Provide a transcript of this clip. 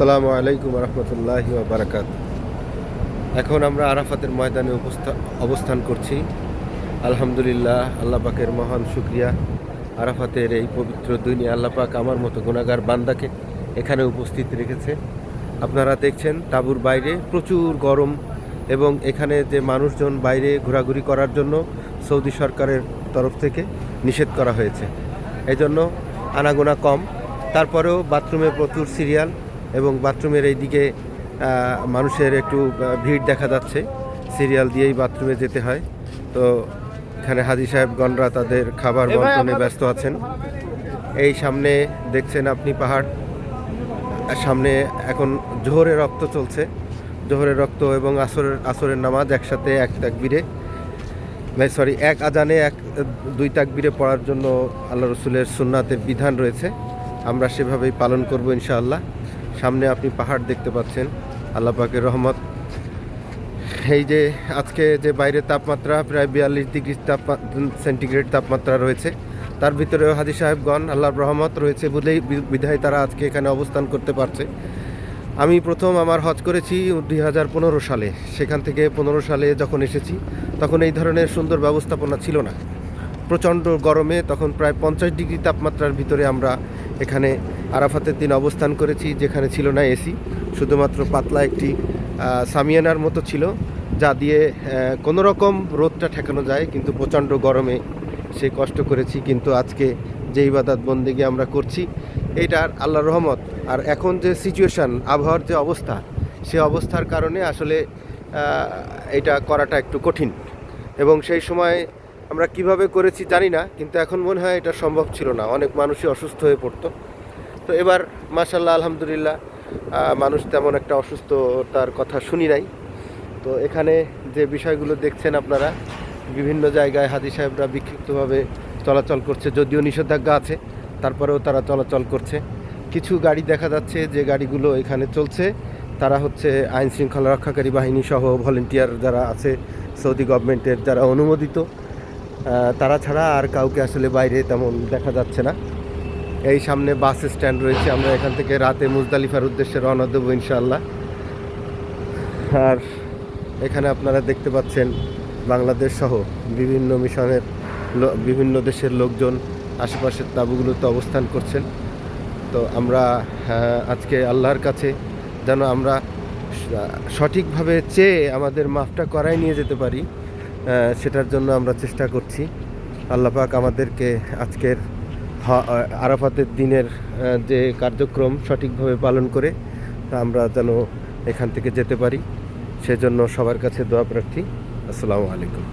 আসসালামু আলাইকুম রহমতুল্লাহি ওয়া বারাকাতুহু। এখন আমরা আরাফাতের ময়দানে অবস্থান করছি। আলহামদুলিল্লাহ, আল্লাহ পাকের মহান শুকরিয়া। আরাফাতের এই পবিত্র দিনে আল্লাহ পাক আমার মতো গুনাহগার বান্দাকে এখানে উপস্থিত রেখেছে। আপনারা দেখছেন তাঁবুর বাইরে প্রচুর গরম, এবং এখানে যে মানুষজন বাইরে ঘোরাঘুরি করার জন্য সৌদি সরকারের তরফ থেকে নিষেধ করা হয়েছে। এজন্য আনাগোনা কম, তারপরেও বাথরুমে প্রচুর সিরিয়াল, এবং বাথরুমের এই দিকে মানুষের একটু ভিড় দেখা যাচ্ছে। সিরিয়াল দিয়েই বাথরুমে যেতে হয়। তো এখানে হাজী সাহেবগণরা তাদের খাবার বন্টনে ব্যস্ত আছেন। এই সামনে দেখছেন আপনি পাহাড়, সামনে এখন জোহরের রক্ত চলছে। জোহরের রক্ত এবং আসরের নামাজ একসাথে এক আজানে দুই তাকবীরে পড়ার জন্য আল্লাহ রসুলের সুন্নাতের বিধান রয়েছে। আমরা সেভাবেই পালন করব ইনশাআল্লাহ। সামনে আপনি পাহাড় দেখতে পাচ্ছেন, আল্লাহ পাকের রহমত। এই যে আজকে যে বাইরের তাপমাত্রা প্রায় 42 ডিগ্রি সেন্টিগ্রেড তাপমাত্রা রয়েছে, তার ভিতরেও হাজী সাহেবগণ আল্লাহর রহমত রয়েছে বলেই বিধায় তারা আজকে এখানে অবস্থান করতে পারছে। আমি প্রথম আমার হজ করেছি 2015 সালে। সেখান থেকে 15 সালে যখন এসেছি তখন এই ধরনের সুন্দর ব্যবস্থাপনা ছিল না। প্রচণ্ড গরমে তখন প্রায় 50 ডিগ্রি তাপমাত্রার ভিতরে আমরা এখানে আরাফাতের দিন অবস্থান করেছি, যেখানে ছিল না এসি, শুধুমাত্র পাতলা একটি সামিয়ানার মতো ছিল, যা দিয়ে কোনো রকম রোদটা ঠেকানো যায়। কিন্তু প্রচণ্ড গরমে সেই কষ্ট করেছি। কিন্তু আজকে যে ইবাদত বন্দেগী আমরা করছি, এইটার আল্লাহর রহমত। আর এখন যে সিচুয়েশান, আবহাওয়ার যে অবস্থা, সে অবস্থার কারণে আসলে এটা করাটা একটু কঠিন। এবং সেই সময় আমরা কিভাবে করেছি জানি না, কিন্তু এখন মনে হয় এটা সম্ভব ছিল না। অনেক মানুষই অসুস্থ হয়ে পড়তো। তো এবার মাশাআল্লাহ আলহামদুলিল্লাহ মানুষ তেমন একটা অসুস্থতার কথা শুনি নাই। তো এখানে যে বিষয়গুলো দেখছেন আপনারা, বিভিন্ন জায়গায় হাজী সাহেবরা বিক্ষিপ্তভাবে চলাচল করছে, যদিও নিষেধাজ্ঞা আছে, তারপরেও তারা চলাচল করছে। কিছু গাড়ি দেখা যাচ্ছে যে গাড়িগুলো এখানে চলছে, তারা হচ্ছে আইন শৃঙ্খলা রক্ষাকারী বাহিনী সহ ভলেন্টিয়ার যারা আছে, সৌদি গভর্নমেন্টের যারা অনুমোদিত, তারা ছাড়া আর কাউকে আসলে বাইরে তেমন দেখা যাচ্ছে না। এই সামনে বাস স্ট্যান্ড রয়েছে, আমরা এখান থেকে রাতে মুজদালিফার উদ্দেশ্যে রওনা দেবো ইনশাআল্লাহ। আর এখানে আপনারা দেখতে পাচ্ছেন বাংলাদেশ সহ বিভিন্ন মিশনের বিভিন্ন দেশের লোকজন আশেপাশের তাঁবুগুলোতে অবস্থান করছেন। তো আমরা আজকে আল্লাহর কাছে যেন আমরা সঠিকভাবে চেয়ে আমাদের মাফটা করাই নিয়ে যেতে পারি, সেটার জন্য আমরা চেষ্টা করছি। আল্লাহ পাক আমাদেরকে আজকের আরাফাতের দিনের যে কার্যক্রম সঠিকভাবে পালন করে আমরা যেন এখান থেকে যেতে পারি, সেজন্য সবার কাছে দোয়া প্রার্থী। আসসালামু আলাইকুম।